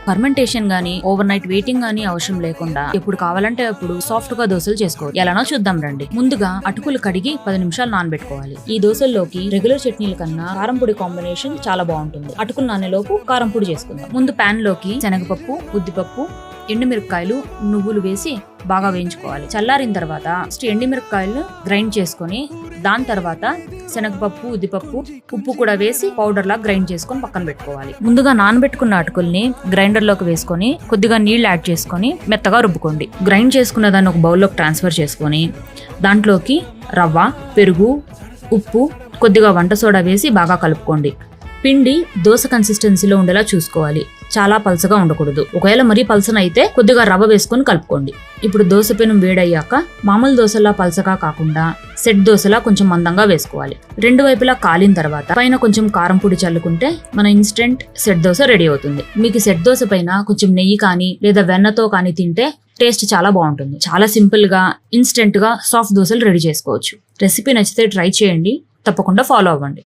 Fermentation గానీ over night waiting గానీ అవసరం లేకుండా ఎప్పుడు కావాలంటే అప్పుడు సాఫ్ట్ గా దోశలు చేసుకోవచ్చు. ఎలానో చూద్దాం రండి. ముందుగా అటుకులు కడిగి 10 నిమిషాలు నానబెట్టుకోవాలి. ఈ దోశల్లోకి రెగ్యులర్ చట్నీల కన్నా కారం పొడి కాంబినేషన్ చాలా బాగుంటుంది. అటుకులు నానేలోపు కారం పొడి చేసుకుందాం. ముందు పాన్ లోకి శనగపప్పు, ఉద్దిపప్పు, ఎండుమిరపకాయలు, నువ్వులు వేసి బాగా వేయించుకోవాలి. చల్లారిన తర్వాత ఎండుమిరపకాయలు గ్రైండ్ చేసుకొని దాని తర్వాత శనగపప్పు, ఉద్దిపప్పు, ఉప్పు కూడా వేసి పౌడర్ లా గ్రైండ్ చేసుకొని పక్కన పెట్టుకోవాలి. ముందుగా నానబెట్టుకున్న అటుకుల్ని గ్రైండర్ లోకి వేసుకొని కొద్దిగా నీళ్లు యాడ్ చేసుకొని మెత్తగా రుబ్బుకోండి. గ్రైండ్ చేసుకున్న దాన్ని ఒక బౌల్లోకి ట్రాన్స్ఫర్ చేసుకొని దాంట్లోకి రవ్వ, పెరుగు, ఉప్పు, కొద్దిగా వంట సోడా వేసి బాగా కలుపుకోండి. పిండి దోశ కన్సిస్టెన్సీలో ఉండేలా చూసుకోవాలి. చాలా పల్చగా ఉండకూడదు. ఒకవేళ మరీ పల్చన అయితే కొద్దిగా రవ్వ వేసుకొని కలుపుకోండి. ఇప్పుడు దోశ పెనం వేడయ్యాక మామూలు దోశలా పల్చగా కాకుండా సెట్ దోశలా కొంచెం మందంగా వేసుకోవాలి. రెండు వైపులా కాలిన తర్వాత పైన కొంచెం కారం పొడి చల్లుకుంటే మన ఇన్స్టెంట్ సెట్ దోశ రెడీ అవుతుంది. మీకు సెట్ దోశ పైన కొంచెం నెయ్యి కానీ లేదా వెన్నతో కానీ తింటే టేస్ట్ చాలా బాగుంటుంది. చాలా సింపుల్ గా ఇన్స్టెంట్ గా సాఫ్ట్ దోశలు రెడీ చేసుకోవచ్చు. రెసిపీ నచ్చితే ట్రై చేయండి. తప్పకుండా ఫాలో అవ్వండి.